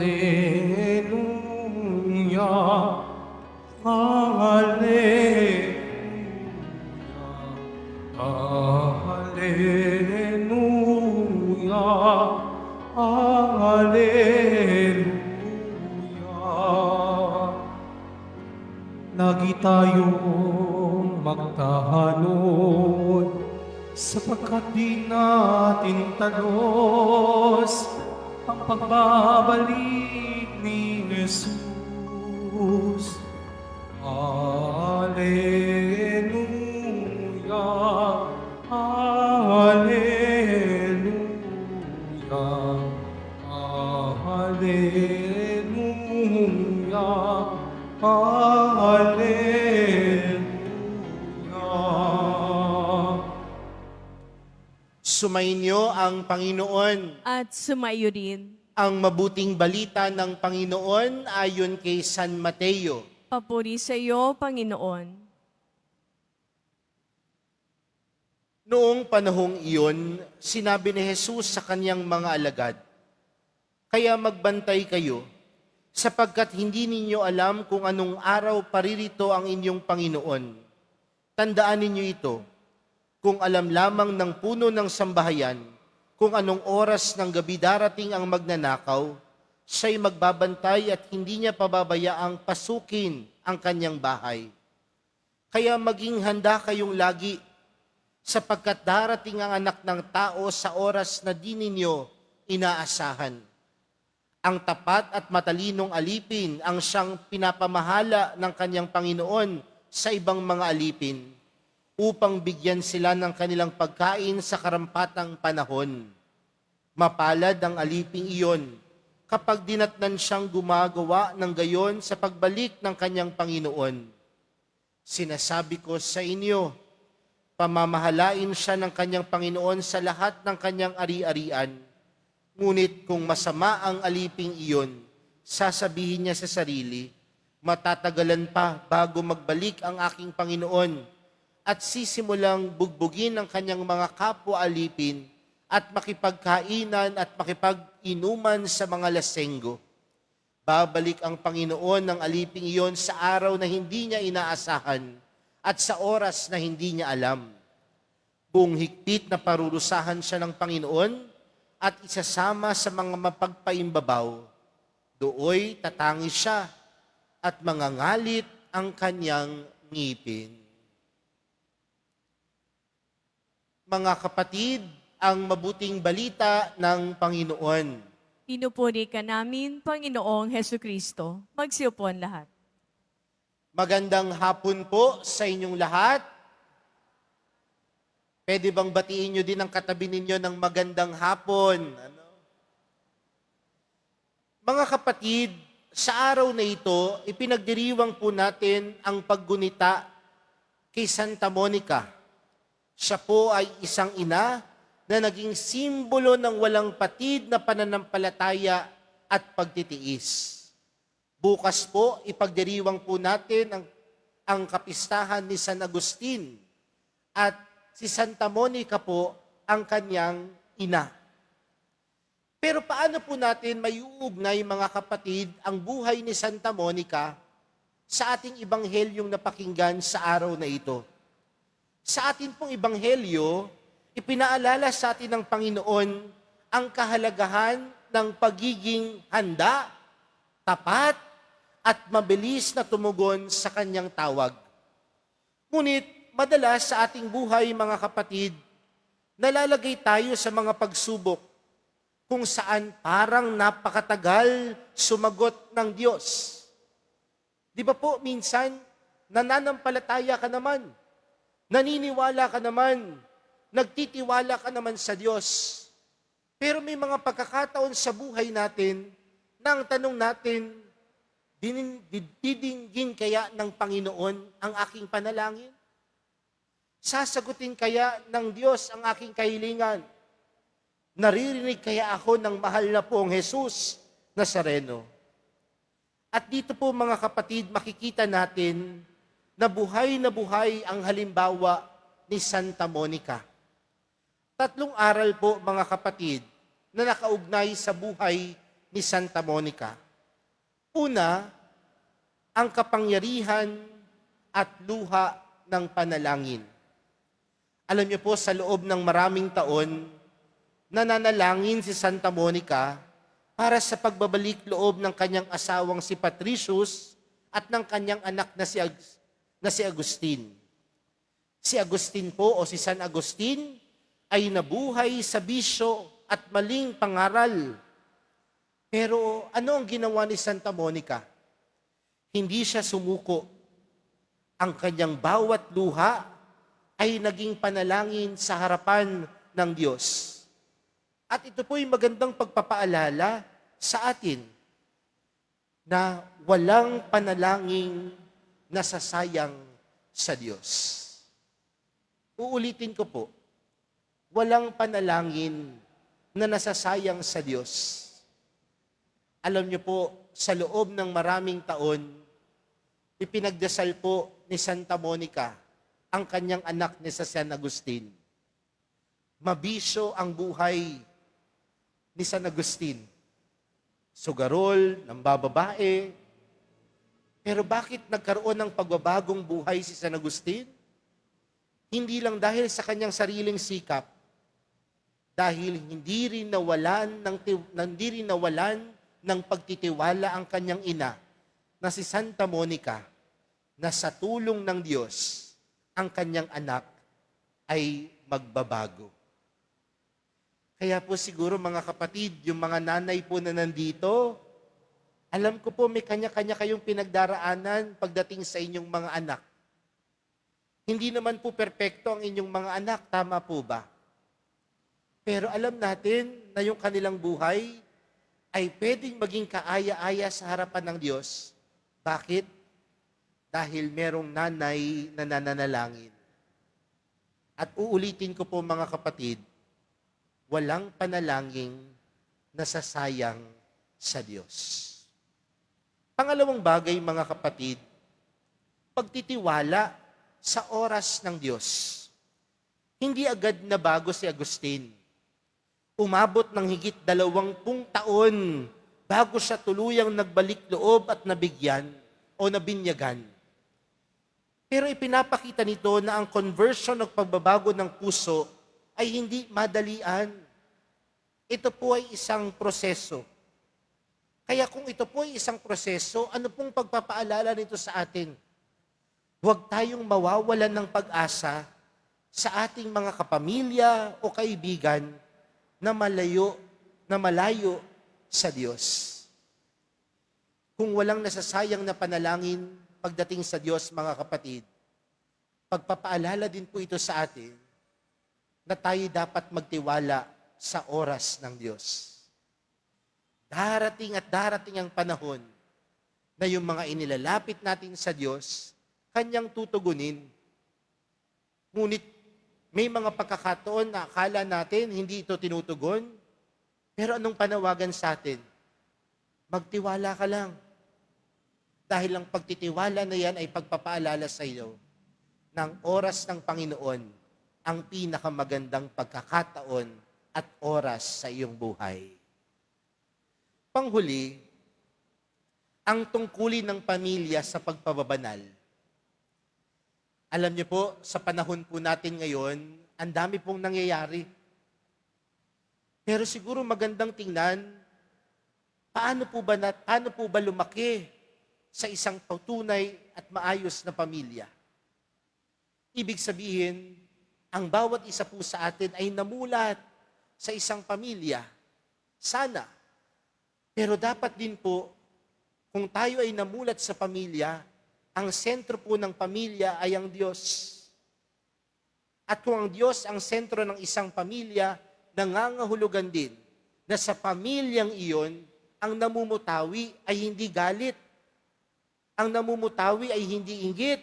Hallelujah, Hallelujah, Hallelujah, Hallelujah. Lagi tayong magtahanod sapagkat di natin talos ang pagbabalik ni Jesus. Hallelujah, Hallelujah, Hallelujah, Hallelujah. Sumainyo ang Panginoon. At sumayo din. Ang mabuting balita ng Panginoon ayon kay San Mateo. Papuri sa iyo, Panginoon. Noong panahong iyon, sinabi ni Jesus sa kanyang mga alagad, "Kaya magbantay kayo, sapagkat hindi ninyo alam kung anong araw paririto ang inyong Panginoon. Tandaan ninyo ito, kung alam lamang ng puno ng sambahayan, kung anong oras ng gabi darating ang magnanakaw, siya'y magbabantay at hindi niya pababayaang pasukin ang kanyang bahay. Kaya maging handa kayong lagi, sapagkat darating ang anak ng tao sa oras na di ninyo inaasahan. Ang tapat at matalinong alipin ang siyang pinapamahala ng kanyang Panginoon sa ibang mga alipin, upang bigyan sila ng kanilang pagkain sa karampatang panahon. Mapalad ang aliping iyon kapag dinatnan siyang gumagawa ng gayon sa pagbalik ng kanyang Panginoon. Sinasabi ko sa inyo, pamamahalain siya ng kanyang Panginoon sa lahat ng kanyang ari-arian. Ngunit kung masama ang aliping iyon, sasabihin niya sa sarili, matatagalan pa bago magbalik ang aking Panginoon, at sisimulang bugbugin ang kanyang mga kapwa-alipin at makipagkainan at makipag-inuman sa mga lasenggo. Babalik ang Panginoon ng aliping iyon sa araw na hindi niya inaasahan at sa oras na hindi niya alam. Buong higpit na parurusahan siya ng Panginoon at isasama sa mga mapagpaimbabaw. Dooy tatangis siya at mangangalit ang kanyang ngipin. Mga kapatid, ang mabuting balita ng Panginoon. Pinupuri ka namin, Panginoong Hesu Kristo. Magsiupo ang lahat. Magandang hapon po sa inyong lahat. Pwede bang batiin nyo din ang katabi ninyo ng magandang hapon? Mga kapatid, sa araw na ito, ipinagdiriwang po natin ang paggunita kay Santa Monica. Siya po ay isang ina na naging simbolo ng walang patid na pananampalataya at pagtitiis. Bukas po, ipagdiriwang po natin ang kapistahan ni San Agustin at si Santa Monica po ang kanyang ina. Pero paano po natin maiuugnay, mga kapatid, ang buhay ni Santa Monica sa ating ibanghelyong napakinggan sa araw na ito? Sa atin pong ibanghelyo, ipinaalala sa atin ng Panginoon ang kahalagahan ng pagiging handa, tapat, at mabilis na tumugon sa kanyang tawag. Ngunit, madalas sa ating buhay, mga kapatid, nalalagay tayo sa mga pagsubok kung saan parang napakatagal sumagot ng Diyos. Di ba po, minsan, nananampalataya ka naman, naniniwala ka naman, nagtitiwala ka naman sa Diyos. Pero may mga pagkakataon sa buhay natin na ang tanong natin, didinggin kaya ng Panginoon ang aking panalangin? Sasagutin kaya ng Diyos ang aking kahilingan? Naririnig kaya ako ng mahal na pong Jesus Nazareno? At dito po, mga kapatid, makikita natin na buhay ang halimbawa ni Santa Monica. 3 aral po, mga kapatid, na nakaugnay sa buhay ni Santa Monica. Una, ang kapangyarihan at luha ng panalangin. Alam niyo po, sa loob ng maraming taon, nananalangin si Santa Monica para sa pagbabalik loob ng kanyang asawang si Patricius at ng kanyang anak na si Agustin. Si Agustin po o si San Agustin ay nabuhay sa bisyo at maling pangaral. Pero ano ang ginawa ni Santa Monica? Hindi siya sumuko. Ang kanyang bawat luha ay naging panalangin sa harapan ng Diyos. At ito po'y magandang pagpapaalala sa atin na walang panalangin nasasayang sa Diyos. Uulitin ko po, walang panalangin na nasasayang sa Diyos. Alam niyo po, sa loob ng maraming taon, ipinagdasal po ni Santa Monica ang kanyang anak ni San Agustin. Mabisyo ang buhay ni San Agustin. Sugarol, nambababae. Pero bakit nagkaroon ng pagbabagong buhay si San Agustin? Hindi lang dahil sa kanyang sariling sikap, dahil hindi rin nawalan ng pagtitiwala ang kanyang ina na si Santa Monica na sa tulong ng Diyos, ang kanyang anak ay magbabago. Kaya po siguro mga kapatid, yung mga nanay po na nandito, alam ko po may kanya-kanya kayong pinagdaraanan pagdating sa inyong mga anak. Hindi naman po perpekto ang inyong mga anak, tama po ba? Pero alam natin na yung kanilang buhay ay pwedeng maging kaaya-aya sa harapan ng Diyos. Bakit? Dahil merong nanay na nananalangin. At uulitin ko po mga kapatid, walang panalangin nasasayang sa Diyos. Pangalawang bagay mga kapatid, pagtitiwala sa oras ng Diyos. Hindi agad nabago si Agustin. Umabot ng higit 20 taon bago siya tuluyang nagbalik loob at nabigyan o nabinyagan. Pero ipinapakita nito na ang conversion o pagbabago ng puso ay hindi madalian. Ito po ay isang proseso. Kaya kung ito po ay isang proseso, ano pong pagpapaalala nito sa atin? Huwag tayong mawawalan ng pag-asa sa ating mga kapamilya o kaibigan na malayo sa Diyos. Kung walang nasasayang na panalangin pagdating sa Diyos, mga kapatid, pagpapaalala din po ito sa atin na tayo dapat magtiwala sa oras ng Diyos. Darating at darating ang panahon na yung mga inilalapit natin sa Diyos, Kanyang tutugunin. Ngunit may mga pagkakataon na akala natin hindi ito tinutugon. Pero anong panawagan sa atin? Magtiwala ka lang. Dahil ang pagtitiwala na yan ay pagpapaalala sa iyo ng oras ng Panginoon ang pinakamagandang pagkakataon at oras sa iyong buhay. Panghuli, ang tungkulin ng pamilya sa pagpababanal. Alam niyo po, sa panahon po natin ngayon, ang dami pong nangyayari. Pero siguro magandang tingnan, paano po ba lumaki sa isang tunay at maayos na pamilya? Ibig sabihin, ang bawat isa po sa atin ay namulat sa isang pamilya. Sana. Pero dapat din po, kung tayo ay namulat sa pamilya, ang sentro po ng pamilya ay ang Diyos. At kung ang Diyos ang sentro ng isang pamilya, nangangahulugan din na sa pamilyang iyon, ang namumutawi ay hindi galit. Ang namumutawi ay hindi inggit.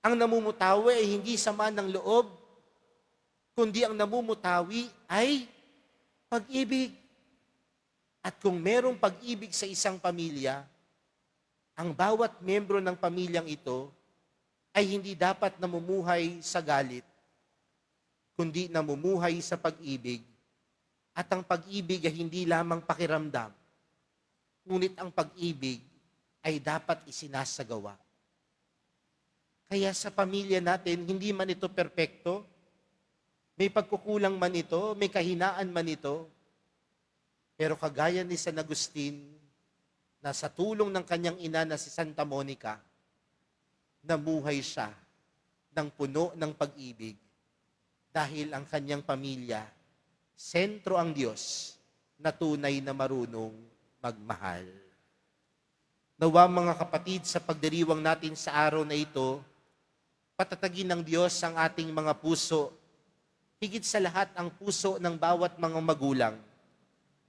Ang namumutawi ay hindi sama ng loob, kundi ang namumutawi ay pag-ibig. At kung merong pag-ibig sa isang pamilya, ang bawat membro ng pamilyang ito ay hindi dapat namumuhay sa galit, kundi namumuhay sa pag-ibig At ang pag-ibig ay hindi lamang pakiramdam, ngunit ang pag-ibig ay dapat isinasagawa. Kaya sa pamilya natin, hindi man ito perpekto, may pagkukulang man ito, may kahinaan man ito, pero kagaya ni San Agustin, na sa tulong ng kanyang ina na si Santa Monica, namuhay siya ng puno ng pag-ibig dahil ang kanyang pamilya, sentro ang Diyos na tunay na marunong magmahal. Nawa mga kapatid, sa pagdiriwang natin sa araw na ito, patatagin ng Diyos ang ating mga puso, higit sa lahat ang puso ng bawat mga magulang,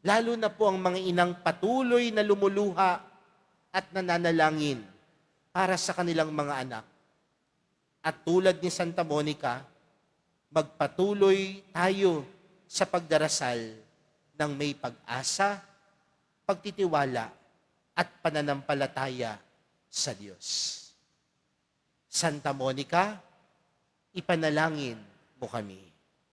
lalo na po ang mga inang patuloy na lumuluha at nananalangin para sa kanilang mga anak. At tulad ni Santa Monica, magpatuloy tayo sa pagdarasal ng may pag-asa, pagtitiwala, at pananampalataya sa Diyos. Santa Monica, ipanalangin mo kami.